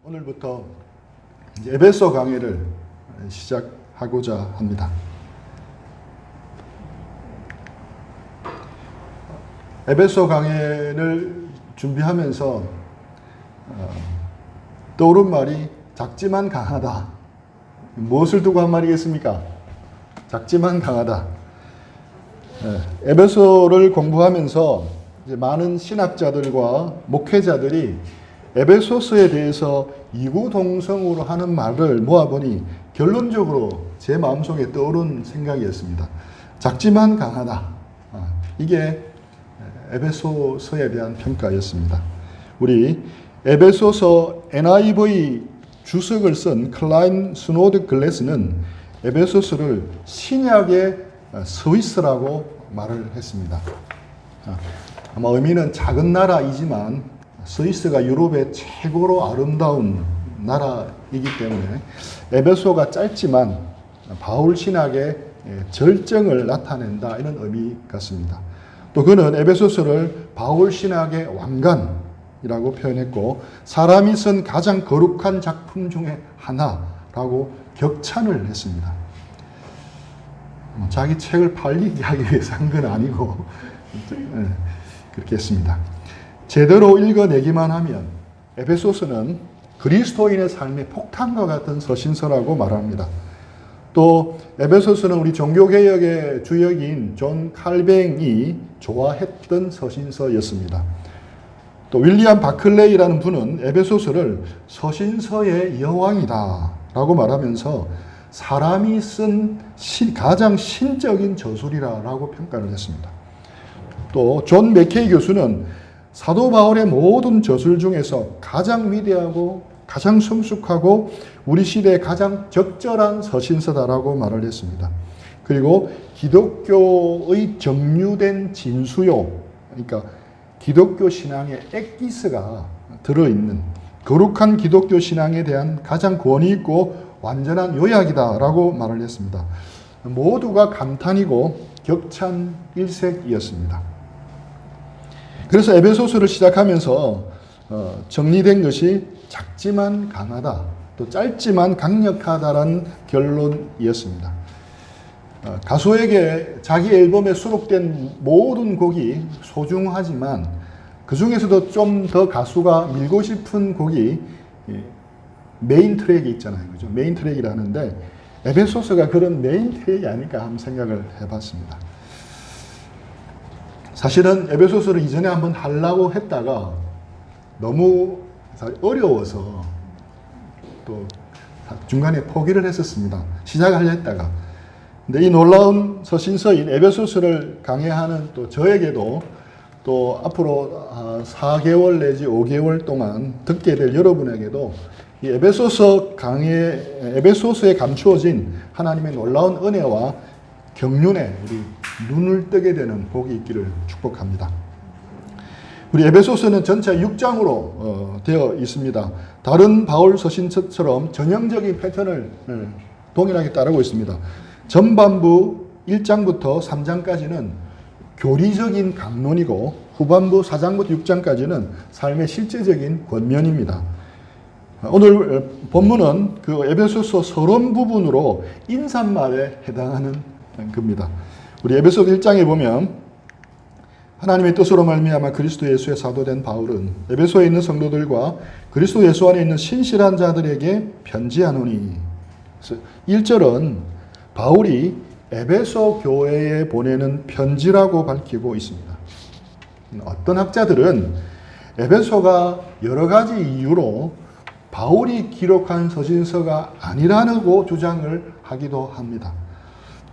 오늘부터 이제 에베소 강의를 시작하고자 합니다. 에베소 강의를 준비하면서 떠오른 말이 작지만 강하다. 무엇을 두고 한 말이겠습니까? 작지만 강하다. 에베소를 공부하면서 이제 많은 신학자들과 목회자들이 에베소서에 대해서 이구동성으로 하는 말을 모아보니 결론적으로 제 마음속에 떠오른 생각이었습니다. 작지만 강하다. 이게 에베소서에 대한 평가였습니다. 우리 에베소서 NIV 주석을 쓴 클라인 스노드 글래스는 에베소서를 신약의 스위스라고 말을 했습니다. 아마 의미는 작은 나라이지만 스위스가 유럽의 최고로 아름다운 나라이기 때문에 에베소가 짧지만 바울 신학의 절정을 나타낸다, 이런 의미 같습니다. 또 그는 에베소서를 바울 신학의 왕관이라고 표현했고 사람이 쓴 가장 거룩한 작품 중에 하나라고 격찬을 했습니다. 자기 책을 팔리게 하기 위해서 한 건 아니고 그렇게 했습니다. 제대로 읽어내기만 하면 에베소서는 그리스도인의 삶의 폭탄과 같은 서신서라고 말합니다. 또 에베소서는 우리 종교개혁의 주역인 존 칼뱅이 좋아했던 서신서였습니다. 또 윌리엄 바클레이라는 분은 에베소서를 서신서의 여왕이다 라고 말하면서 사람이 쓴 가장 신적인 저술이라고 평가를 했습니다. 또 존 맥케이 교수는 사도 바울의 모든 저술 중에서 가장 위대하고 가장 성숙하고 우리 시대에 가장 적절한 서신서다라고 말을 했습니다. 그리고 기독교의 정류된 진수요, 그러니까 기독교 신앙의 엑기스가 들어있는 거룩한 기독교 신앙에 대한 가장 권위 있고 완전한 요약이다라고 말을 했습니다. 모두가 감탄이고 격찬 일색이었습니다. 그래서 에베소서를 시작하면서 정리된 것이 작지만 강하다, 또 짧지만 강력하다라는 결론이었습니다. 가수에게 자기 앨범에 수록된 모든 곡이 소중하지만 그 중에서도 좀 더 가수가 밀고 싶은 곡이 메인 트랙이 있잖아요. 그죠? 메인 트랙이라 하는데 에베소서가 그런 메인 트랙이 아닐까 하는 생각을 해봤습니다. 사실은 에베소서를 이전에 한번 하려고 했다가 너무 어려워서 또 중간에 포기를 했었습니다. 시작하려 했다가. 근데 이 놀라운 서신서인 에베소서를 강해하는 또 저에게도 또 앞으로 4개월 내지 5개월 동안 듣게 될 여러분에게도 이 에베소서에 감추어진 하나님의 놀라운 은혜와 경륜에 우리 눈을 뜨게 되는 복이 있기를 축복합니다. 우리 에베소서는 전체 6장으로 되어 있습니다. 다른 바울 서신처럼 전형적인 패턴을 동일하게 따르고 있습니다. 전반부 1장부터 3장까지는 교리적인 강론이고 후반부 4장부터 6장까지는 삶의 실제적인 권면입니다. 오늘 본문은 그 에베소서 서론 부분으로 인사말에 해당하는 겁니다. 우리 에베소 1장에 보면 하나님의 뜻으로 말미암아 그리스도 예수의 사도된 바울은 에베소에 있는 성도들과 그리스도 예수 안에 있는 신실한 자들에게 편지하노니. 1절은 바울이 에베소 교회에 보내는 편지라고 밝히고 있습니다. 어떤 학자들은 에베소가 여러 가지 이유로 바울이 기록한 서신서가 아니라고 주장을 하기도 합니다.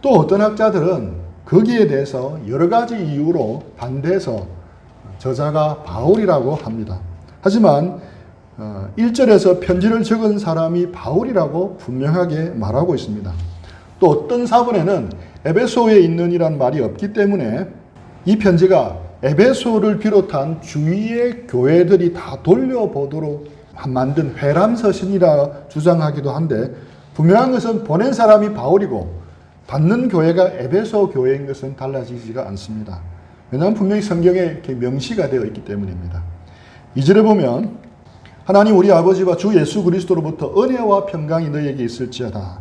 또 어떤 학자들은 거기에 대해서 여러 가지 이유로 반대해서 저자가 바울이라고 합니다. 하지만 1절에서 편지를 적은 사람이 바울이라고 분명하게 말하고 있습니다. 또 어떤 사본에는 에베소에 있는 이란 말이 없기 때문에 이 편지가 에베소를 비롯한 주위의 교회들이 다 돌려보도록 만든 회람서신이라 주장하기도 한데 분명한 것은 보낸 사람이 바울이고 받는 교회가 에베소 교회인 것은 달라지지가 않습니다. 왜냐하면 분명히 성경에 이렇게 명시가 되어 있기 때문입니다. 2절에 보면 하나님 우리 아버지와 주 예수 그리스도로부터 은혜와 평강이 너희에게 있을지어다.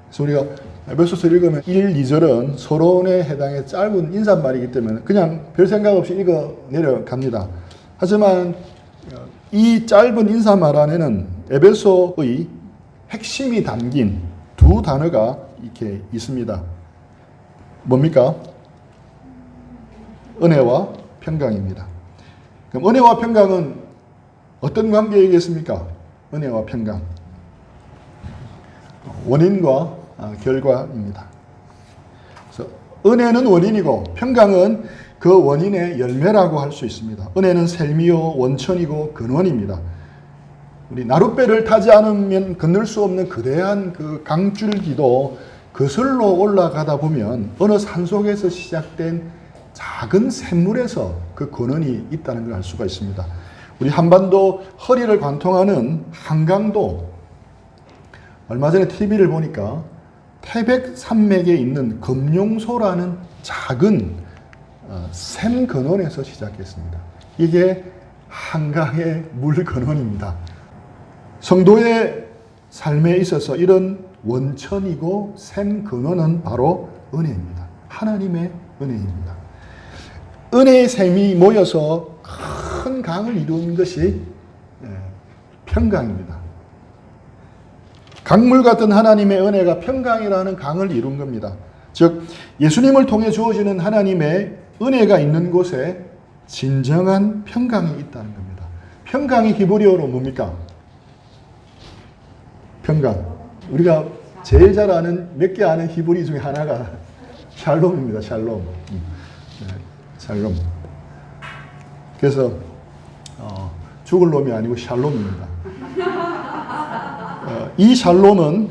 그래서 우리가 에베소서 읽으면 1, 2절은 서론에 해당해 짧은 인사말이기 때문에 그냥 별 생각 없이 읽어 내려갑니다. 하지만 이 짧은 인사말 안에는 에베소의 핵심이 담긴 두 단어가 이렇게 있습니다. 뭡니까? 은혜와 평강입니다. 그럼 은혜와 평강은 어떤 관계이겠습니까? 은혜와 평강. 원인과 결과입니다. 그래서 은혜는 원인이고 평강은 그 원인의 열매라고 할 수 있습니다. 은혜는 셀미요 원천이고 근원입니다. 우리 나룻배를 타지 않으면 건널 수 없는 거대한 그 강줄기도 거슬러 올라가다 보면 어느 산속에서 시작된 작은 샘물에서 그 근원이 있다는 걸 알 수가 있습니다. 우리 한반도 허리를 관통하는 한강도 얼마 전에 TV를 보니까 태백 산맥에 있는 금룡소라는 작은 샘 근원에서 시작했습니다. 이게 한강의 물 근원입니다. 성도의 삶에 있어서 이런 원천이고 샘 근원은 바로 은혜입니다. 하나님의 은혜입니다. 은혜의 샘이 모여서 큰 강을 이룬 것이 평강입니다. 강물 같은 하나님의 은혜가 평강이라는 강을 이룬 겁니다. 즉 예수님을 통해 주어지는 하나님의 은혜가 있는 곳에 진정한 평강이 있다는 겁니다. 평강이 히브리어로 뭡니까? 평강. 우리가 제일 잘 아는 몇 개 아는 히브리 중에 하나가 샬롬입니다. 샬롬. 샬롬. 그래서 죽을 놈이 아니고 샬롬입니다. 이 샬롬은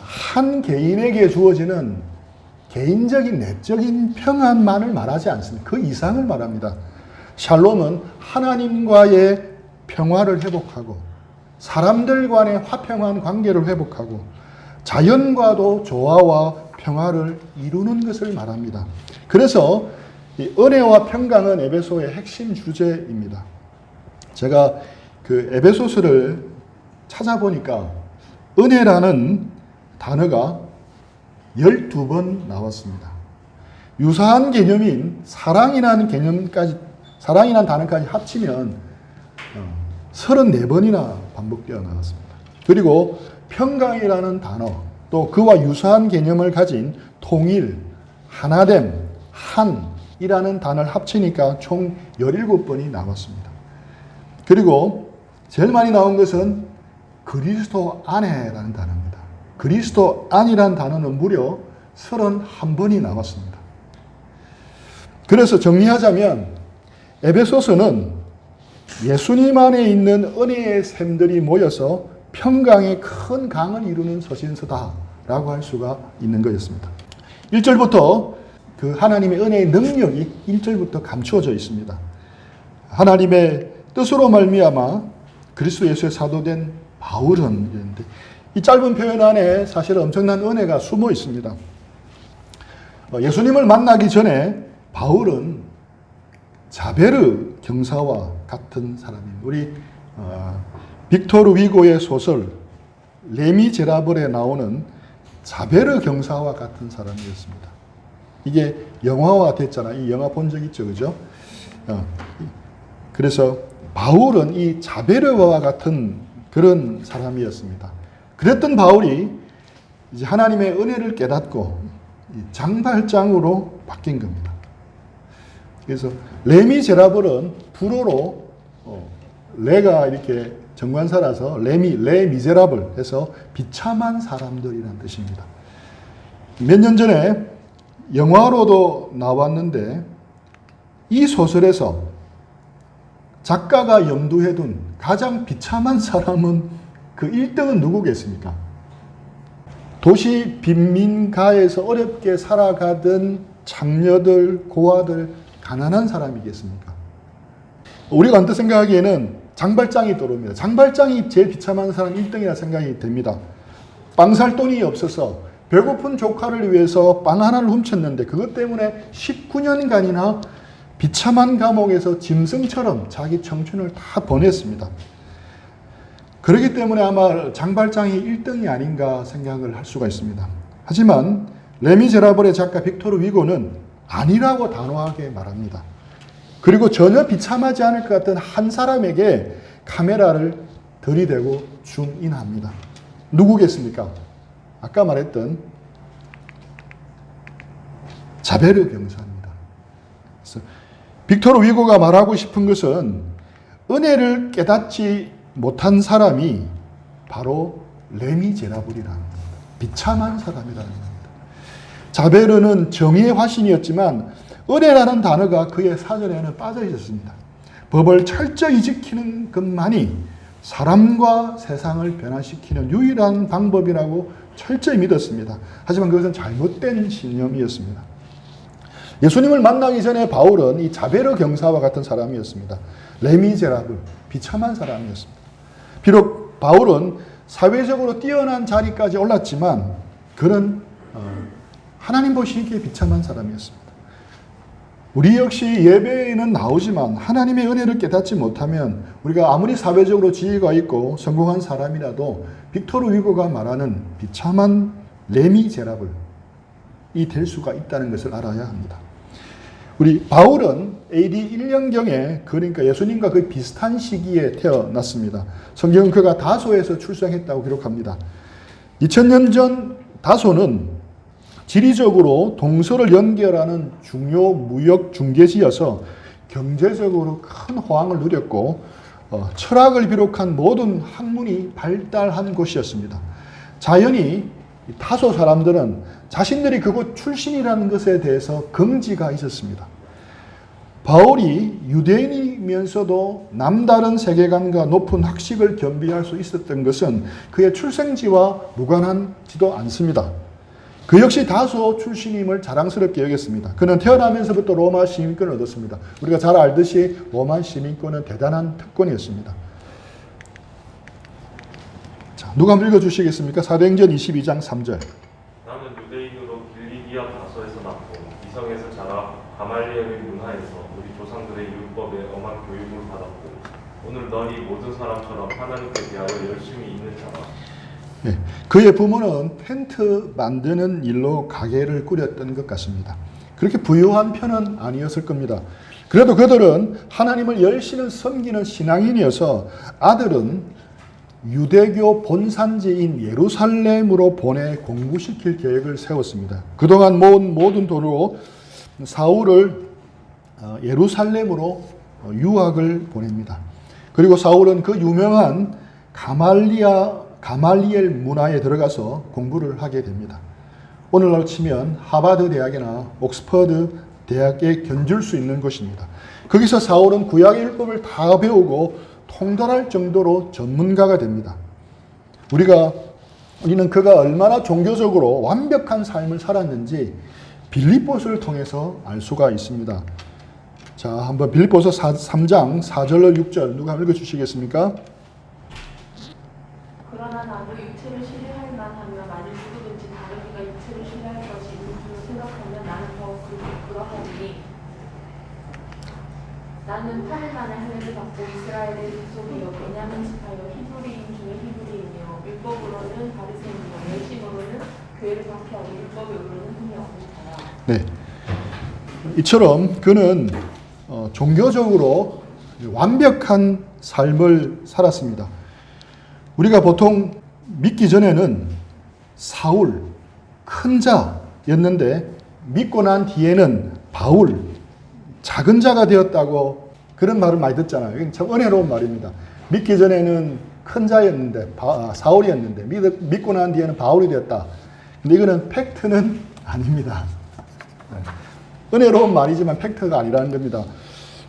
한 개인에게 주어지는 개인적인 내적인 평안만을 말하지 않습니다. 그 이상을 말합니다. 샬롬은 하나님과의 평화를 회복하고 사람들 간의 화평한 관계를 회복하고 자연과도 조화와 평화를 이루는 것을 말합니다. 그래서 이 은혜와 평강은 에베소의 핵심 주제입니다. 제가 그 에베소서를 찾아보니까 은혜라는 단어가 12번 나왔습니다. 유사한 개념인 사랑이라는 단어까지 합치면 34번이나 반복되어 나왔습니다. 그리고 평강이라는 단어, 또 그와 유사한 개념을 가진 통일, 하나됨, 한이라는 단어를 합치니까 총 17번이 나왔습니다. 그리고 제일 많이 나온 것은 그리스도 안에라는 단어입니다. 그리스도 안이라는 단어는 무려 31번이 나왔습니다. 그래서 정리하자면 에베소서는 예수님 안에 있는 은혜의 샘들이 모여서 평강의 큰 강을 이루는 서신서다라고 할 수가 있는 것이었습니다. 1절부터 그 하나님의 은혜의 능력이 1절부터 감추어져 있습니다. 하나님의 뜻으로 말미암아 그리스도 예수의 사도된 바울은 이랬는데 이 짧은 표현 안에 사실 엄청난 은혜가 숨어 있습니다. 예수님을 만나기 전에 바울은 자베르 경사와 같은 사람입니다. 우리 빅토르 위고의 소설 레미제라블에 나오는 자베르 경사와 같은 사람이었습니다. 이게 영화화 됐잖아요. 이 영화 본 적 있죠, 그죠? 그래서 바울은 이 자베르와 같은 그런 사람이었습니다. 그랬던 바울이 이제 하나님의 은혜를 깨닫고 장발장으로 바뀐 겁니다. 그래서 레미제라블은 불어로 레가 이렇게 정관사라서 레미제라블 해서 비참한 사람들이라는 뜻입니다. 몇 년 전에 영화로도 나왔는데 이 소설에서 작가가 염두에 둔 가장 비참한 사람은 그 1등은 누구겠습니까? 도시 빈민가에서 어렵게 살아가던 장녀들, 고아들, 가난한 사람이겠습니까? 우리가 언뜻 생각하기에는 장발장이 떠오릅니다. 장발장이 제일 비참한 사람 1등이라 생각이 됩니다. 빵 살 돈이 없어서 배고픈 조카를 위해서 빵 하나를 훔쳤는데 그것 때문에 19년간이나 비참한 감옥에서 짐승처럼 자기 청춘을 다 보냈습니다. 그렇기 때문에 아마 장발장이 1등이 아닌가 생각을 할 수가 있습니다. 하지만 레미제라블의 작가 빅토르 위고는 아니라고 단호하게 말합니다. 그리고 전혀 비참하지 않을 것 같은 한 사람에게 카메라를 들이대고 줌인합니다. 누구겠습니까? 아까 말했던 자베르 경사입니다. 그래서 빅토르 위고가 말하고 싶은 것은 은혜를 깨닫지 못한 사람이 바로 레미제라블이라는 겁니다. 비참한 사람이라는 겁니다. 자베르는 정의의 화신이었지만 은혜라는 단어가 그의 사전에는 빠져 있었습니다. 법을 철저히 지키는 것만이 사람과 세상을 변화시키는 유일한 방법이라고 철저히 믿었습니다. 하지만 그것은 잘못된 신념이었습니다. 예수님을 만나기 전에 바울은 이 자베르 경사와 같은 사람이었습니다. 레미제라블, 비참한 사람이었습니다. 비록 바울은 사회적으로 뛰어난 자리까지 올랐지만 그는 하나님 보시기에 비참한 사람이었습니다. 우리 역시 예배에는 나오지만 하나님의 은혜를 깨닫지 못하면 우리가 아무리 사회적으로 지위가 있고 성공한 사람이라도 빅토르 위고가 말하는 비참한 레미제라블이 될 수가 있다는 것을 알아야 합니다. 우리 바울은 AD 1년경에 그러니까 예수님과 거의 비슷한 시기에 태어났습니다. 성경은 그가 다소에서 출생했다고 기록합니다. 2000년 전 다소는 지리적으로 동서를 연결하는 중요 무역 중개지여서 경제적으로 큰 호황을 누렸고 철학을 비롯한 모든 학문이 발달한 곳이었습니다. 자연히 다소 사람들은 자신들이 그곳 출신이라는 것에 대해서 긍지가 있었습니다. 바울이 유대인이면서도 남다른 세계관과 높은 학식을 겸비할 수 있었던 것은 그의 출생지와 무관하지도 않습니다. 그 역시 다소 출신임을 자랑스럽게 여겼습니다. 그는 태어나면서부터 로마 시민권을 얻었습니다. 우리가 잘 알듯이 로마 시민권은 대단한 특권이었습니다. 자, 누가 한번 읽어주시겠습니까? 사도행전 22장 3절. 나는 유대인으로 길리기아 다소에서 낳고 이성에서 자라 가말리엘의 문화에서 우리 조상들의 율법에 엄한 교육을 받았고 오늘 너희 모든 사람처럼 하나님께 대하여 열심히 있는 자라. 네, 그의 부모는 텐트 만드는 일로 가게를 꾸렸던 것 같습니다. 그렇게 부유한 편은 아니었을 겁니다. 그래도 그들은 하나님을 열심히 섬기는 신앙인이어서 아들은 유대교 본산지인 예루살렘으로 보내 공부시킬 계획을 세웠습니다. 그동안 모은 모든 돈으로 사울을 예루살렘으로 유학을 보냅니다. 그리고 사울은 그 유명한 가말리엘 문화에 들어가서 공부를 하게 됩니다. 오늘날 치면 하버드 대학이나 옥스퍼드 대학에 견줄 수 있는 곳입니다. 거기서 사울은 구약의 율법을 다 배우고 통달할 정도로 전문가가 됩니다. 우리는 그가 얼마나 종교적으로 완벽한 삶을 살았는지 빌립보서를 통해서 알 수가 있습니다. 자, 한번 빌립보서 3장 4절로 6절 누가 읽어주시겠습니까? 그러나 나도 육체를 신뢰할 만하며 만일 누구든지 다른 이가 육체를 신뢰할 것이 있는 줄로 생각하면 나는 더 그러하니 나는 8일 만에 할례를 받고 이스라엘의 족속이요 베냐민 지파요 히브리인 중에 히브리이며 율법으로는 바리새인이요 열심으로는 교회를 박해하고 율법으로는 흠이 없는 자라. 네, 이처럼 그는 종교적으로 완벽한 삶을 살았습니다. 우리가 보통 믿기 전에는 사울, 큰 자였는데 믿고 난 뒤에는 바울, 작은 자가 되었다고 그런 말을 많이 듣잖아요. 이건 참 은혜로운 말입니다. 믿기 전에는 큰 자였는데 사울이었는데 믿고 난 뒤에는 바울이 되었다. 근데 이거는 팩트는 아닙니다. 은혜로운 말이지만 팩트가 아니라는 겁니다.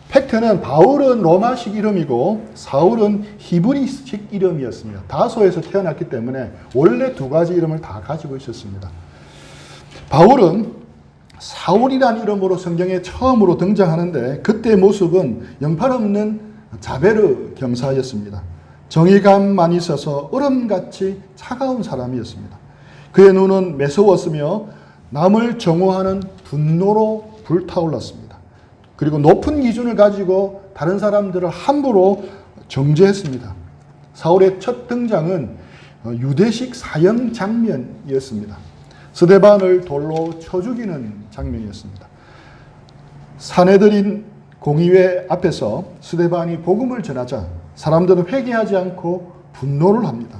팩트는 바울은 로마식 이름이고 사울은 히브리식 이름이었습니다. 다소에서 태어났기 때문에 원래 두 가지 이름을 다 가지고 있었습니다. 바울은 사울이라는 이름으로 성경에 처음으로 등장하는데 그때의 모습은 영팔없는 자베르 경사였습니다. 정의감만 있어서 얼음같이 차가운 사람이었습니다. 그의 눈은 매서웠으며 남을 정오하는 분노로 불타올랐습니다. 그리고 높은 기준을 가지고 다른 사람들을 함부로 정죄했습니다. 사울의 첫 등장은 유대식 사형 장면이었습니다. 스데반을 돌로 쳐 죽이는 장면이었습니다. 사내들인 공의회 앞에서 스데반이 복음을 전하자 사람들은 회개하지 않고 분노를 합니다.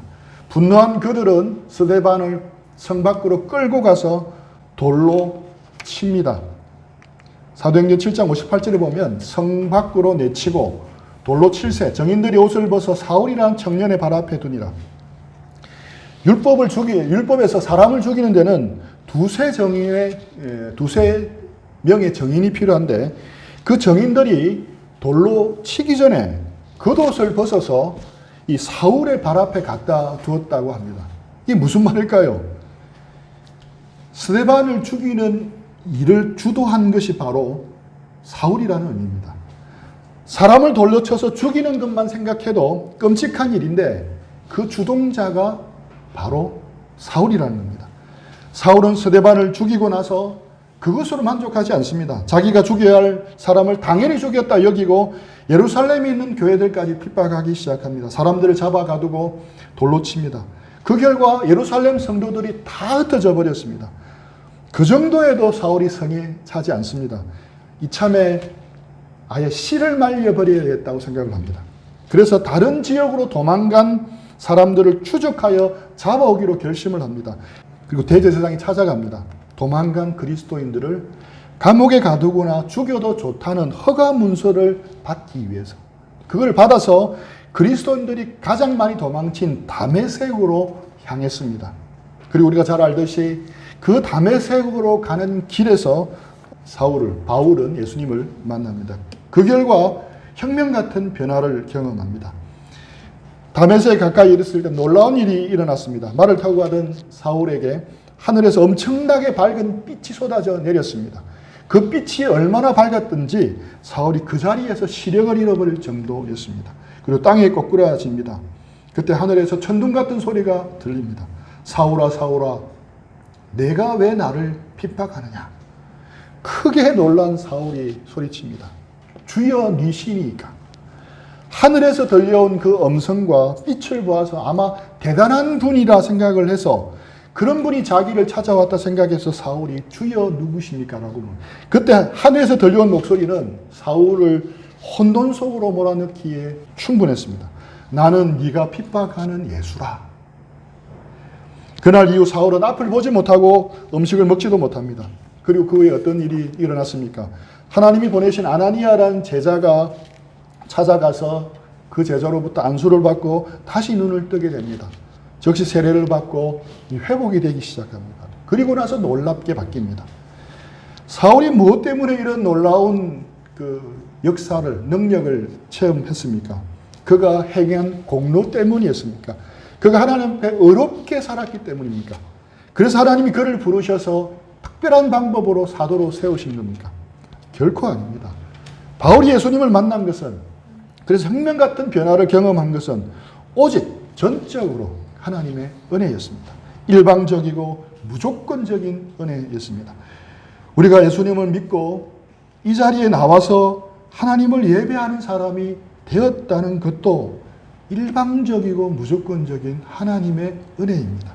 분노한 그들은 스데반을 성 밖으로 끌고 가서 돌로 칩니다. 사도행전 7장 58절에 보면 성 밖으로 내치고 돌로 칠세 정인들이 옷을 벗어 사울이라는 청년의 발 앞에 두니라. 율법에서 사람을 죽이는 데는 두세 명의 정인이 필요한데 그 정인들이 돌로 치기 전에 겉옷을 벗어서 이 사울의 발 앞에 갖다 두었다고 합니다. 이게 무슨 말일까요? 스데반을 죽이는 일을 주도한 것이 바로 사울이라는 의미입니다. 사람을 돌려 쳐서 죽이는 것만 생각해도 끔찍한 일인데 그 주동자가 바로 사울이라는 겁니다. 사울은 스데반을 죽이고 나서 그것으로 만족하지 않습니다. 자기가 죽여야 할 사람을 당연히 죽였다 여기고 예루살렘에 있는 교회들까지 핍박하기 시작합니다. 사람들을 잡아 가두고 돌로 칩니다. 그 결과 예루살렘 성도들이 다 흩어져 버렸습니다. 그 정도에도 사울이 성에 차지 않습니다. 이참에 아예 씨를 말려버려야겠다고 생각을 합니다. 그래서 다른 지역으로 도망간 사람들을 추적하여 잡아오기로 결심을 합니다. 그리고 대제사장이 찾아갑니다. 도망간 그리스도인들을 감옥에 가두거나 죽여도 좋다는 허가 문서를 받기 위해서. 그걸 받아서 그리스도인들이 가장 많이 도망친 다메섹으로 향했습니다. 그리고 우리가 잘 알듯이 그 다메섹으로 가는 길에서 바울은 예수님을 만납니다. 그 결과 혁명 같은 변화를 경험합니다. 다메섹에 가까이 이르렀을 때 놀라운 일이 일어났습니다. 말을 타고 가던 사울에게 하늘에서 엄청나게 밝은 빛이 쏟아져 내렸습니다. 그 빛이 얼마나 밝았든지 사울이 그 자리에서 시력을 잃어버릴 정도였습니다. 그리고 땅에 꼬꾸라집니다. 그때 하늘에서 천둥 같은 소리가 들립니다. 사울아 사울아 내가 왜 나를 핍박하느냐. 크게 놀란 사울이 소리칩니다. 주여 네 신이니까. 하늘에서 들려온 그 음성과 빛을 보아서 아마 대단한 분이라 생각을 해서 그런 분이 자기를 찾아왔다 생각해서 사울이 주여 누구십니까? 라고 그때 하늘에서 들려온 목소리는 사울을 혼돈 속으로 몰아넣기에 충분했습니다. 나는 네가 핍박하는 예수라. 그날 이후 사울은 앞을 보지 못하고 음식을 먹지도 못합니다. 그리고 그 후에 어떤 일이 일어났습니까? 하나님이 보내신 아나니아라는 제자가 찾아가서 그 제자로부터 안수를 받고 다시 눈을 뜨게 됩니다. 즉시 세례를 받고 회복이 되기 시작합니다. 그리고 나서 놀랍게 바뀝니다. 사울이 무엇 때문에 이런 놀라운 역사를, 능력을 체험했습니까? 그가 행한 공로 때문이었습니까? 그가 하나님 앞에 의롭게 살았기 때문입니까? 그래서 하나님이 그를 부르셔서 특별한 방법으로 사도로 세우신 겁니까? 결코 아닙니다. 바울이 예수님을 만난 것은, 그래서 혁명 같은 변화를 경험한 것은 오직 전적으로 하나님의 은혜였습니다. 일방적이고 무조건적인 은혜였습니다. 우리가 예수님을 믿고 이 자리에 나와서 하나님을 예배하는 사람이 되었다는 것도 일방적이고 무조건적인 하나님의 은혜입니다.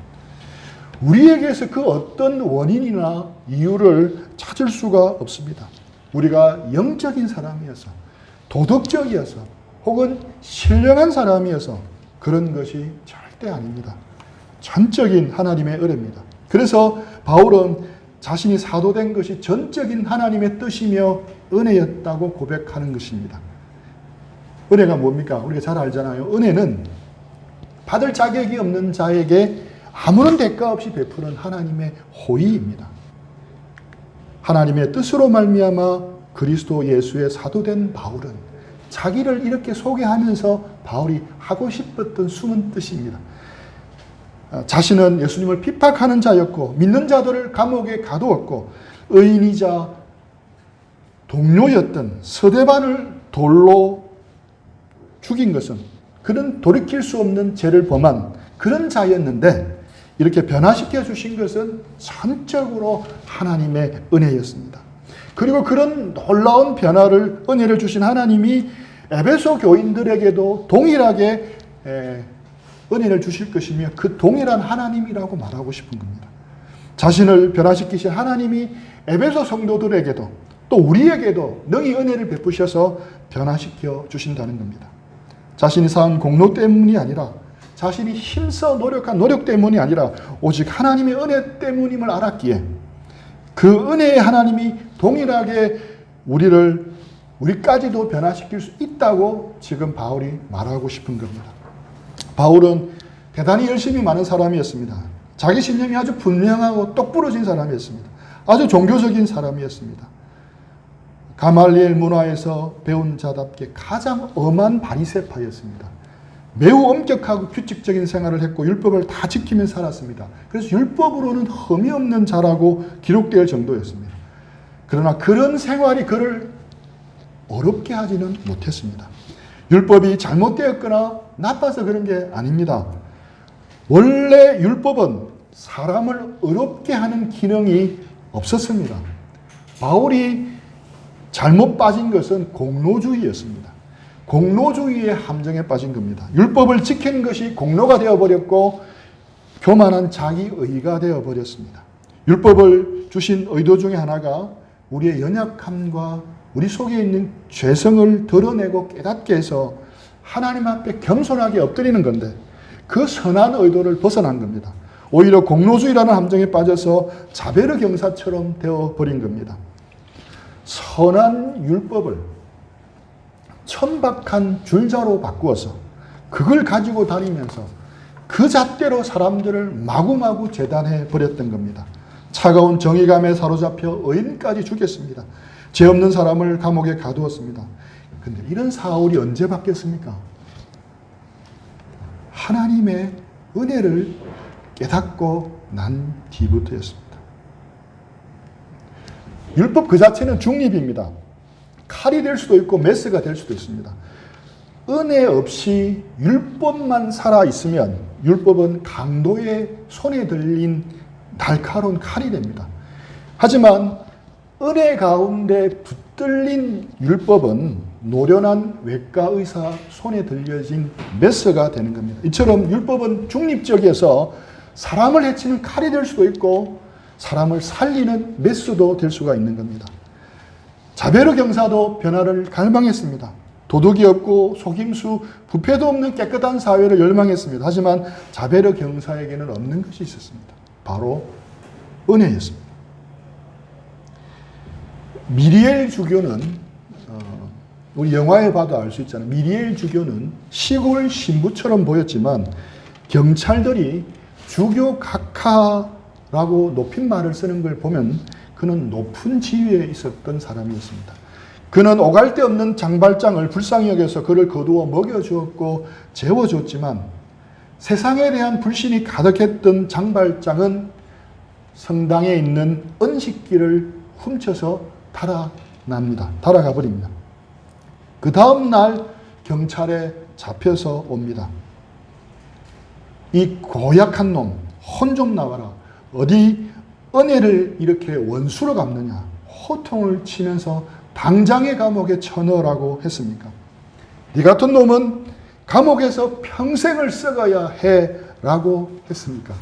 우리에게서 그 어떤 원인이나 이유를 찾을 수가 없습니다. 우리가 영적인 사람이어서, 도덕적이어서, 혹은 신령한 사람이어서 그런 것이 절대 아닙니다. 전적인 하나님의 은혜입니다. 그래서 바울은 자신이 사도된 것이 전적인 하나님의 뜻이며 은혜였다고 고백하는 것입니다. 은혜가 뭡니까? 우리가 잘 알잖아요. 은혜는 받을 자격이 없는 자에게 아무런 대가 없이 베푸는 하나님의 호의입니다. 하나님의 뜻으로 말미암아 그리스도 예수의 사도된 바울은 자기를 이렇게 소개하면서 바울이 하고 싶었던 숨은 뜻입니다. 자신은 예수님을 핍박하는 자였고 믿는 자들을 감옥에 가두었고 의인이자 동료였던 스데반을 돌로 죽인 것은 그는 돌이킬 수 없는 죄를 범한 그런 자였는데 이렇게 변화시켜 주신 것은 전적으로 하나님의 은혜였습니다. 그리고 그런 놀라운 변화를, 은혜를 주신 하나님이 에베소 교인들에게도 동일하게 은혜를 주실 것이며 그 동일한 하나님이라고 말하고 싶은 겁니다. 자신을 변화시키신 하나님이 에베소 성도들에게도 또 우리에게도 능히 은혜를 베푸셔서 변화시켜 주신다는 겁니다. 자신이 쌓은 공로 때문이 아니라 자신이 힘써 노력한 노력 때문이 아니라 오직 하나님의 은혜 때문임을 알았기에 그 은혜의 하나님이 동일하게 우리까지도 변화시킬 수 있다고 지금 바울이 말하고 싶은 겁니다. 바울은 대단히 열심히 많은 사람이었습니다. 자기 신념이 아주 분명하고 똑부러진 사람이었습니다. 아주 종교적인 사람이었습니다. 가말리엘 문화에서 배운 자답게 가장 엄한 바리새파였습니다. 매우 엄격하고 규칙적인 생활을 했고 율법을 다 지키며 살았습니다. 그래서 율법으로는 흠이 없는 자라고 기록될 정도였습니다. 그러나 그런 생활이 그를 어렵게 하지는 못했습니다. 율법이 잘못되었거나 나빠서 그런 게 아닙니다. 원래 율법은 사람을 어렵게 하는 기능이 없었습니다. 바울이 잘못 빠진 것은 공로주의였습니다. 공로주의의 함정에 빠진 겁니다. 율법을 지키는 것이 공로가 되어버렸고 교만한 자기의가 되어버렸습니다. 율법을 주신 의도 중에 하나가 우리의 연약함과 우리 속에 있는 죄성을 드러내고 깨닫게 해서 하나님 앞에 겸손하게 엎드리는 건데 그 선한 의도를 벗어난 겁니다. 오히려 공로주의라는 함정에 빠져서 자베르 경사처럼 되어버린 겁니다. 선한 율법을 천박한 줄자로 바꾸어서 그걸 가지고 다니면서 그 잣대로 사람들을 마구마구 재단해 버렸던 겁니다. 차가운 정의감에 사로잡혀 의인까지 죽였습니다. 죄 없는 사람을 감옥에 가두었습니다. 근데 이런 사울이 언제 바뀌었습니까? 하나님의 은혜를 깨닫고 난 뒤부터였습니다. 율법 그 자체는 중립입니다. 칼이 될 수도 있고 메스가 될 수도 있습니다. 은혜 없이 율법만 살아있으면 율법은 강도의 손에 들린 날카로운 칼이 됩니다. 하지만 은혜 가운데 붙들린 율법은 노련한 외과의사 손에 들려진 메스가 되는 겁니다. 이처럼 율법은 중립적이어서 사람을 해치는 칼이 될 수도 있고 사람을 살리는 메스도 될 수가 있는 겁니다. 자베르 경사도 변화를 갈망했습니다. 도덕이 없고 속임수, 부패도 없는 깨끗한 사회를 열망했습니다. 하지만 자베르 경사에게는 없는 것이 있었습니다. 바로 은혜였습니다. 미리엘 주교는 우리 영화에 봐도 알 수 있잖아요. 미리엘 주교는 시골 신부처럼 보였지만 경찰들이 주교 각하라고 높임말을 쓰는 걸 보면 그는 높은 지위에 있었던 사람이었습니다. 그는 오갈 데 없는 장발장을 불쌍히 여겨서 그를 거두어 먹여주었고 재워주었지만 세상에 대한 불신이 가득했던 장발장은 성당에 있는 은식기를 훔쳐서 달아가 버립니다. 그 다음 날 경찰에 잡혀서 옵니다. 이 고약한 놈, 혼 좀 나와라. 어디 은혜를 이렇게 원수로 갚느냐. 호통을 치면서 당장의 감옥에 쳐넣으라고 했습니까? 네 같은 놈은 감옥에서 평생을 썩어야 해 라고 했습니까?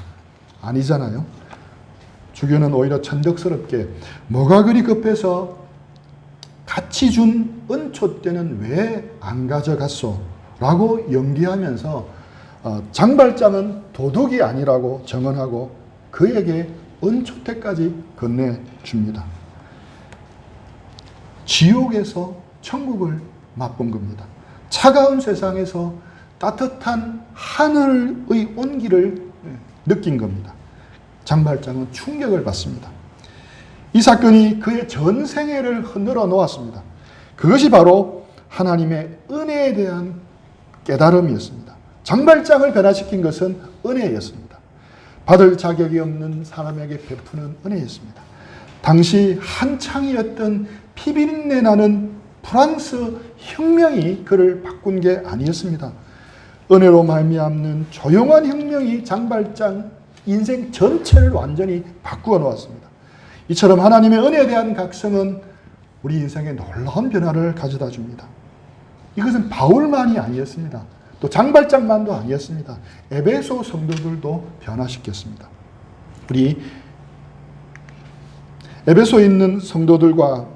아니잖아요. 주교는 오히려 천덕스럽게 뭐가 그리 급해서 같이 준 은초 때는 왜 안 가져갔소? 라고 연기하면서 장발장은 도둑이 아니라고 정언하고 그에게 은초 때까지 건네줍니다. 지옥에서 천국을 맛본 겁니다. 차가운 세상에서 따뜻한 하늘의 온기를 느낀 겁니다. 장발장은 충격을 받습니다. 이 사건이 그의 전 생애를 흔들어 놓았습니다. 그것이 바로 하나님의 은혜에 대한 깨달음이었습니다. 장발장을 변화시킨 것은 은혜였습니다. 받을 자격이 없는 사람에게 베푸는 은혜였습니다. 당시 한창이었던 피비린내 나는 프랑스 혁명이 그를 바꾼 게 아니었습니다. 은혜로 말미암는 조용한 혁명이 장발장 인생 전체를 완전히 바꾸어 놓았습니다. 이처럼 하나님의 은혜에 대한 각성은 우리 인생에 놀라운 변화를 가져다 줍니다. 이것은 바울만이 아니었습니다. 또 장발장만도 아니었습니다. 에베소 성도들도 변화시켰습니다. 우리 에베소에 있는 성도들과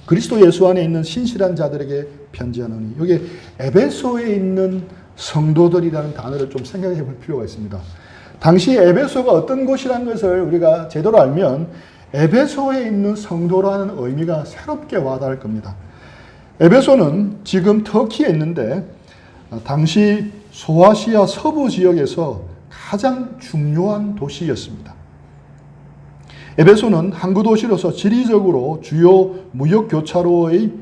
그리스도 예수 안에 있는 신실한 자들에게 편지하노니, 여기 에베소에 있는 성도들이라는 단어를 좀 생각해 볼 필요가 있습니다. 당시 에베소가 어떤 곳이라는 것을 우리가 제대로 알면 에베소에 있는 성도라는 의미가 새롭게 와닿을 겁니다. 에베소는 지금 터키에 있는데 당시 소아시아 서부 지역에서 가장 중요한 도시였습니다. 에베소는 항구 도시로서 지리적으로 주요 무역 교차로의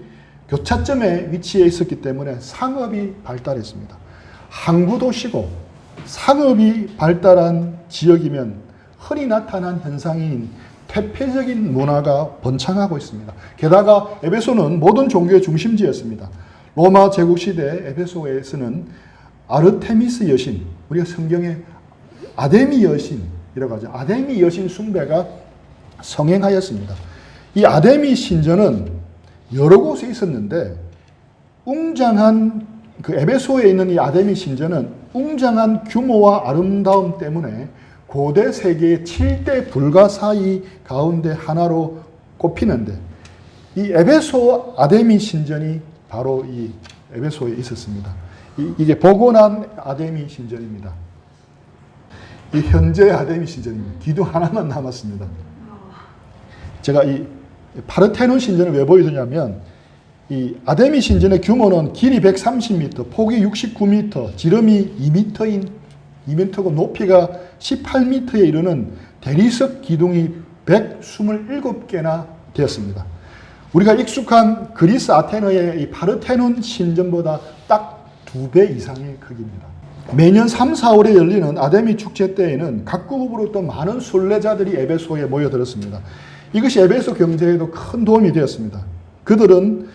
교차점에 위치해 있었기 때문에 상업이 발달했습니다. 항구 도시고 상업이 발달한 지역이면 흔히 나타난 현상인 퇴폐적인 문화가 번창하고 있습니다. 게다가 에베소는 모든 종교의 중심지였습니다. 로마 제국 시대 에베소에서는 아르테미스 여신, 우리가 성경에 아데미 여신이라고 하죠. 아데미 여신 숭배가 성행하였습니다. 이 아데미 신전은 여러 곳에 있었는데 웅장한 그 에베소에 있는 이 아데미 신전은 웅장한 규모와 아름다움 때문에 고대 세계의 7대 불가사의 가운데 하나로 꼽히는데, 이 에베소 아데미 신전이 바로 이 에베소에 있었습니다. 이게 복원한 아데미 신전입니다. 이 현재 아데미 신전입니다. 기둥 하나만 남았습니다. 제가 이 파르테논 신전을 왜 보여드냐면, 이 아데미 신전의 규모는 길이 130m, 폭이 69m, 지름이 2m고 높이가 18m에 이르는 대리석 기둥이 127개나 되었습니다. 우리가 익숙한 그리스 아테네의 이 파르테논 신전보다 딱 2배 이상의 크기입니다. 매년 3, 4월에 열리는 아데미 축제 때에는 각국으로부터 많은 순례자들이 에베소에 모여들었습니다. 이것이 에베소 경제에도 큰 도움이 되었습니다. 그들은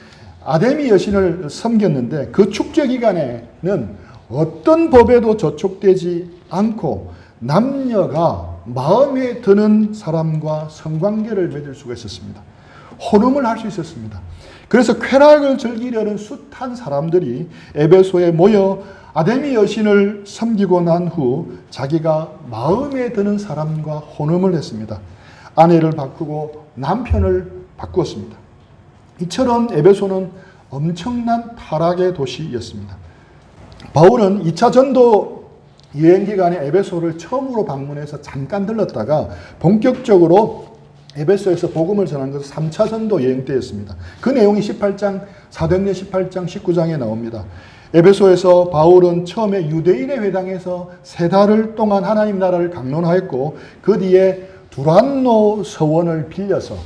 아데미 여신을 섬겼는데 그 축제 기간에는 어떤 법에도 저촉되지 않고 남녀가 마음에 드는 사람과 성관계를 맺을 수가 있었습니다. 혼음을 할 수 있었습니다. 그래서 쾌락을 즐기려는 숱한 사람들이 에베소에 모여 아데미 여신을 섬기고 난 후 자기가 마음에 드는 사람과 혼음을 했습니다. 아내를 바꾸고 남편을 바꾸었습니다. 이처럼 에베소는 엄청난 타락의 도시였습니다. 바울은 2차 전도 여행 기간에 에베소를 처음으로 방문해서 잠깐 들렀다가 본격적으로 에베소에서 복음을 전한 것은 3차 전도 여행 때였습니다. 그 내용이 18장, 사도행전 18장, 19장에 나옵니다. 에베소에서 바울은 처음에 유대인의 회당에서 3달을 동안 하나님 나라를 강론하였고 그 뒤에 두란노 서원을 빌려서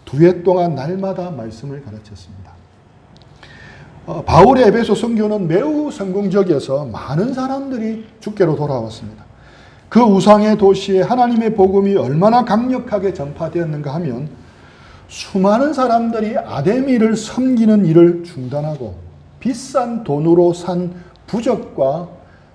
2해 동안 날마다 말씀을 가르쳤습니다. 바울의 에베소 선교는 매우 성공적이어서 많은 사람들이 주께로 돌아왔습니다. 그 우상의 도시에 하나님의 복음이 얼마나 강력하게 전파되었는가 하면 수많은 사람들이 아데미를 섬기는 일을 중단하고 비싼 돈으로 산 부적과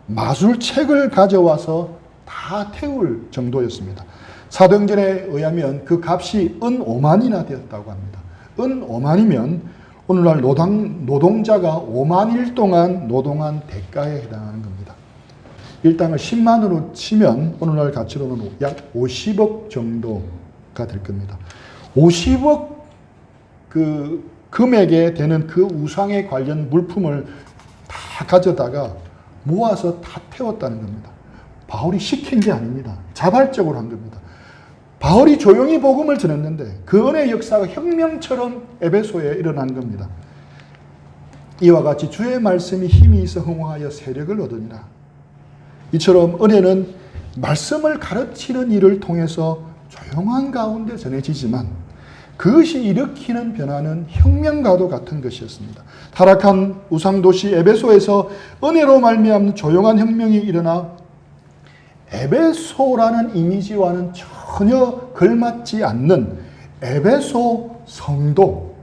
마술책을 가져와서 다 태울 정도였습니다. 사도행전에 의하면 그 값이 은 5만이나 되었다고 합니다. 은 5만이면 오늘날 노동자가 5만일 동안 노동한 대가에 해당하는 겁니다. 일당을 10만으로 치면 오늘날 가치로는 약 50억 정도가 될 겁니다. 50억 그 금액에 되는 그 우상에 관련 물품을 다 가져다가 모아서 다 태웠다는 겁니다. 바울이 시킨 게 아닙니다. 자발적으로 한 겁니다. 바울이 조용히 복음을 전했는데 그 은혜의 역사가 혁명처럼 에베소에 일어난 겁니다. 이와 같이 주의 말씀이 힘이 있어 흥황하여 세력을 얻으니라. 이처럼 은혜는 말씀을 가르치는 일을 통해서 조용한 가운데 전해지지만 그것이 일으키는 변화는 혁명과도 같은 것이었습니다. 타락한 우상도시 에베소에서 은혜로 말미암는 조용한 혁명이 일어나 에베소라는 이미지와는 전혀 걸맞지 않는 에베소 성도,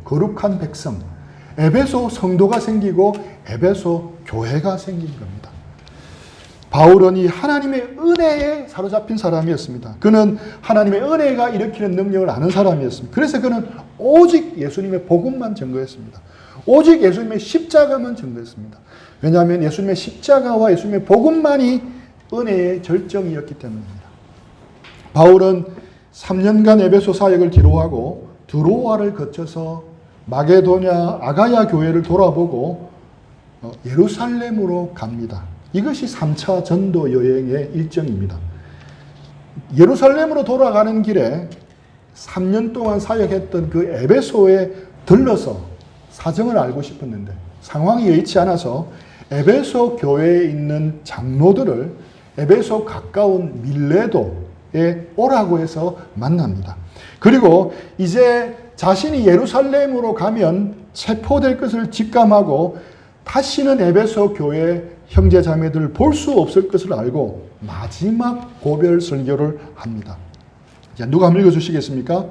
거룩한 백성, 에베소 성도가 생기고 에베소 교회가 생긴 겁니다. 바울은 이 하나님의 은혜에 사로잡힌 사람이었습니다. 그는 하나님의 은혜가 일으키는 능력을 아는 사람이었습니다. 그래서 그는 오직 예수님의 복음만 전거했습니다. 오직 예수님의 십자가만 증거했습니다. 왜냐하면 예수님의 십자가와 예수님의 복음만이 은혜의 절정이었기 때문입니다. 바울은 3년간 에베소 사역을 기로하고 드로아를 거쳐서 마게도냐 아가야 교회를 돌아보고 예루살렘으로 갑니다. 이것이 3차 전도 여행의 일정입니다. 예루살렘으로 돌아가는 길에 3년 동안 사역했던 그 에베소에 들러서 사정을 알고 싶었는데 상황이 여의치 않아서 에베소 교회에 있는 장로들을 에베소 가까운 밀레도에 오라고 해서 만납니다. 그리고 이제 자신이 예루살렘으로 가면 체포될 것을 직감하고 다시는 에베소 교회 형제 자매들을 볼 수 없을 것을 알고 마지막 고별 설교를 합니다. 자, 누가 한번 읽어주시겠습니까?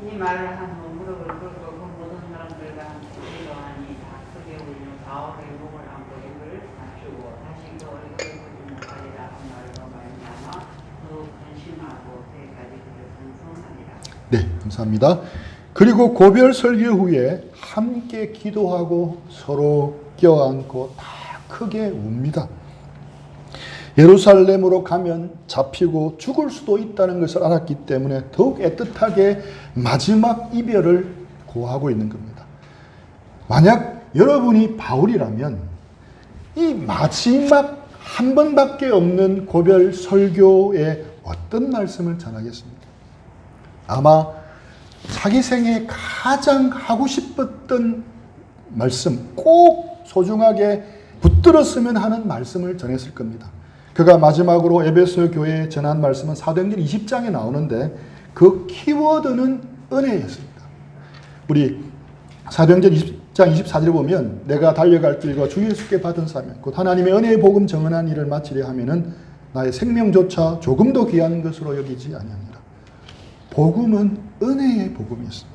이 말을 한 후 무릎을 꿇고 그 모든 사람들과 함께 기도하니 다 크게 울며 바울의 목을 안고 입을 맞추고 다시 그 얼굴을 보지 못하리라 한 말로 말미암아 더욱 근심하고 때까지 그를 상송하니라. 네, 감사합니다. 그리고 고별 설교 후에 함께 기도하고 서로 껴안고 다 크게 웁니다. 예루살렘으로 가면 잡히고 죽을 수도 있다는 것을 알았기 때문에 더욱 애틋하게 마지막 이별을 고하고 있는 겁니다. 만약 여러분이 바울이라면 이 마지막 한 번밖에 없는 고별 설교에 어떤 말씀을 전하겠습니까? 아마 자기 생에 가장 하고 싶었던 말씀, 꼭 소중하게 붙들었으면 하는 말씀을 전했을 겁니다. 그가 마지막으로 에베소 교회에 전한 말씀은 사도행전 20장에 나오는데 그 키워드는 은혜였습니다. 우리 사도행전 20장 24절에 보면 내가 달려갈 길과 주 예수께 받은 사명 곧 하나님의 은혜의 복음 정언한 일을 마치려 하면은 나의 생명조차 조금도 귀한 것으로 여기지 아니하니라. 복음은 은혜의 복음이었습니다.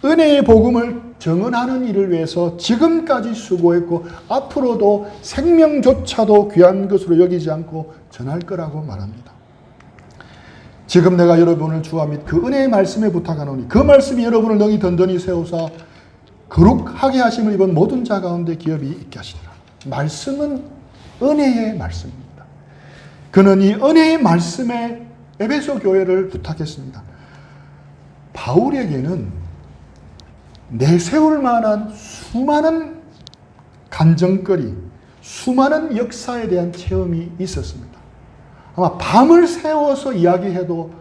은혜의 복음을 정언하는 일을 위해서 지금까지 수고했고 앞으로도 생명조차도 귀한 것으로 여기지 않고 전할 거라고 말합니다. 지금 내가 여러분을 주와 및 그 은혜의 말씀에 부탁하노니 그 말씀이 여러분을 능히 든든히 세우사 거룩하게 하심을 입은 모든 자 가운데 기업이 있게 하시리라. 말씀은 은혜의 말씀입니다. 그는 이 은혜의 말씀에 에베소 교회를 부탁했습니다. 바울에게는 내세울 만한 수많은 간증거리, 수많은 역사에 대한 체험이 있었습니다. 아마 밤을 새워서 이야기해도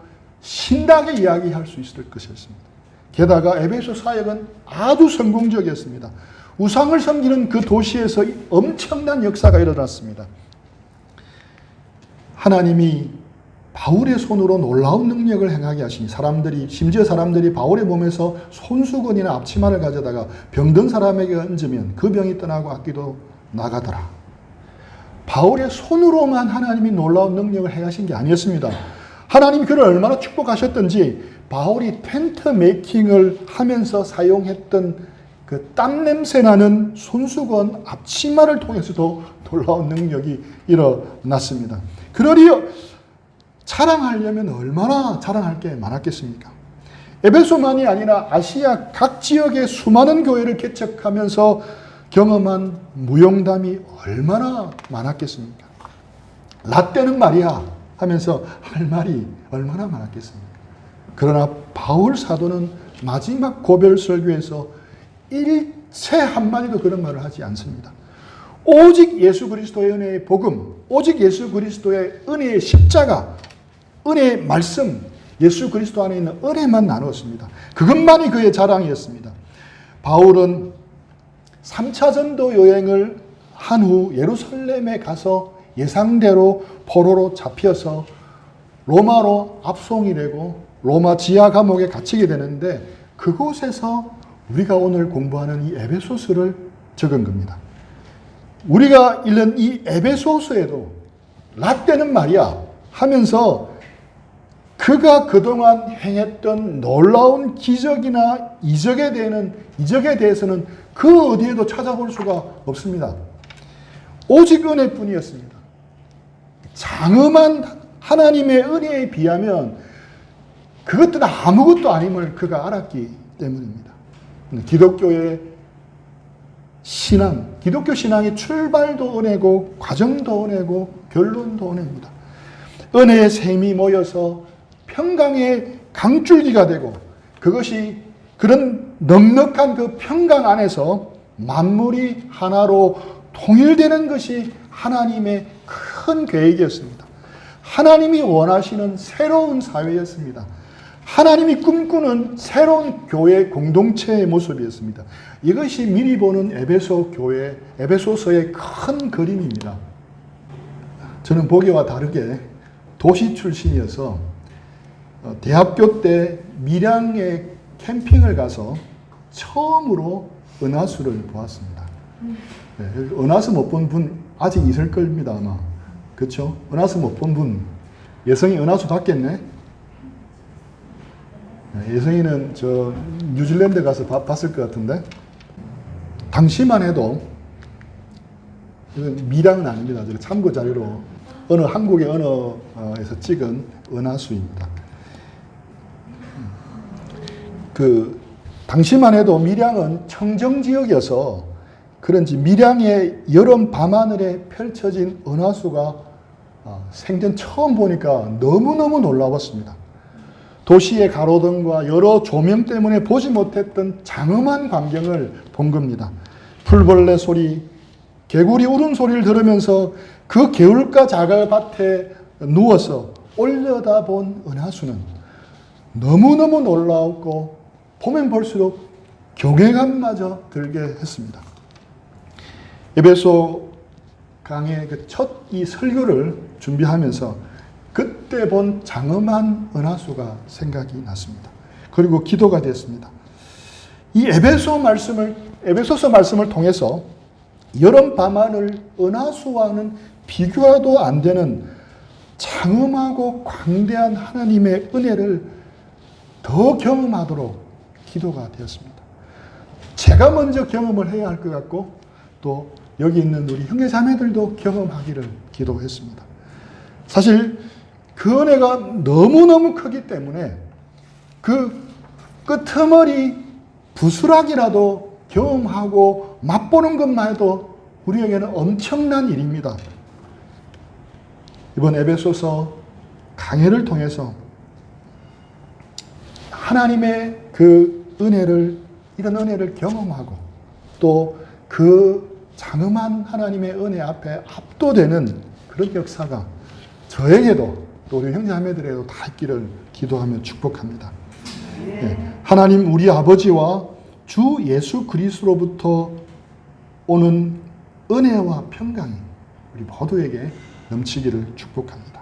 신나게 이야기할 수 있을 것이었습니다. 게다가 에베소 사역은 아주 성공적이었습니다. 우상을 섬기는 그 도시에서 엄청난 역사가 일어났습니다. 하나님이 바울의 손으로 놀라운 능력을 행하게 하시니 심지어 사람들이 바울의 몸에서 손수건이나 앞치마를 가져다가 병든 사람에게 얹으면 그 병이 떠나고 악귀도 나가더라. 바울의 손으로만 하나님이 놀라운 능력을 행하신 게 아니었습니다. 하나님이 그를 얼마나 축복하셨던지 바울이 텐트 메이킹을 하면서 사용했던 그 땀 냄새 나는 손수건 앞치마를 통해서도 놀라운 능력이 일어났습니다. 그러니 자랑하려면 얼마나 자랑할 게 많았겠습니까? 에베소만이 아니라 아시아 각 지역의 수많은 교회를 개척하면서 경험한 무용담이 얼마나 많았겠습니까? 라떼는 말이야 하면서 할 말이 얼마나 많았겠습니까? 그러나 바울 사도는 마지막 고별 설교에서 일체 한마디도 그런 말을 하지 않습니다. 오직 예수 그리스도의 은혜의 복음, 오직 예수 그리스도의 은혜의 십자가, 은혜의 말씀, 예수 그리스도 안에 있는 은혜만 나누었습니다. 그것만이 그의 자랑이었습니다. 바울은 3차 전도 여행을 한 후 예루살렘에 가서 예상대로 포로로 잡혀서 로마로 압송이 되고 로마 지하 감옥에 갇히게 되는데 그곳에서 우리가 오늘 공부하는 이 에베소서를 적은 겁니다. 우리가 읽는 이 에베소서에도 라떼는 말이야 하면서 그가 그동안 행했던 놀라운 기적이나 이적에 대해서는 그 어디에도 찾아볼 수가 없습니다. 오직 은혜뿐이었습니다. 장엄한 하나님의 은혜에 비하면 그것들은 아무것도 아님을 그가 알았기 때문입니다. 기독교의 신앙, 기독교 신앙의 출발도 은혜고 과정도 은혜고 결론도 은혜입니다. 은혜의 샘이 모여서 평강의 강줄기가 되고 그것이 그런 넉넉한 그 평강 안에서 만물이 하나로 통일되는 것이 하나님의 큰 계획이었습니다. 하나님이 원하시는 새로운 사회였습니다. 하나님이 꿈꾸는 새로운 교회 공동체의 모습이었습니다. 이것이 미리 보는 에베소 교회, 에베소서의 큰 그림입니다. 저는 보기와 다르게 도시 출신이어서 대학교 때 밀양에 캠핑을 가서 처음으로 은하수를 보았습니다. 네, 은하수 못 본 분 아직 있을 겁니다, 아마. 그렇죠? 은하수 못 본 분, 예성이 은하수 봤겠네? 예성이는 저 뉴질랜드 가서 봤을 것 같은데, 당시만 해도 이건 밀양은 아닙니다. 참고 자료로 어느 한국의 언어에서 찍은 은하수입니다. 그 당시만 해도 밀양은 청정 지역이어서 그런지 밀양의 여름 밤하늘에 펼쳐진 은하수가 생전 처음 보니까 너무너무 놀라웠습니다. 도시의 가로등과 여러 조명 때문에 보지 못했던 장엄한 광경을 본 겁니다. 풀벌레 소리, 개구리 울음소리를 들으면서 그 개울가 자갈밭에 누워서 올려다본 은하수는 너무너무 놀라웠고 보면 볼수록 경외감마저 들게 했습니다. 에베소 강의 그 첫 이 설교를 준비하면서 그때 본 장엄한 은하수가 생각이 났습니다. 그리고 기도가 됐습니다. 이 에베소서 말씀을 통해서 여름 밤하늘 은하수와는 비교도 안 되는 장엄하고 광대한 하나님의 은혜를 더 경험하도록 기도가 되었습니다. 제가 먼저 경험을 해야 할 것 같고 또 여기 있는 우리 형제자매들도 경험하기를 기도했습니다. 사실 그 은혜가 너무너무 크기 때문에 그 끄트머리 부스락이라도 경험하고 맛보는 것만 해도 우리에게는 엄청난 일입니다. 이번 에베소서 강해를 통해서 하나님의 그 은혜를, 이런 은혜를 경험하고 또 그 장엄한 하나님의 은혜 앞에 압도되는 그런 역사가 저에게도 또 우리 형제자매들에게도 다 있기를 기도하며 축복합니다. 네. 하나님 우리 아버지와 주 예수 그리스도로부터 오는 은혜와 평강이 우리 모두에게 넘치기를 축복합니다.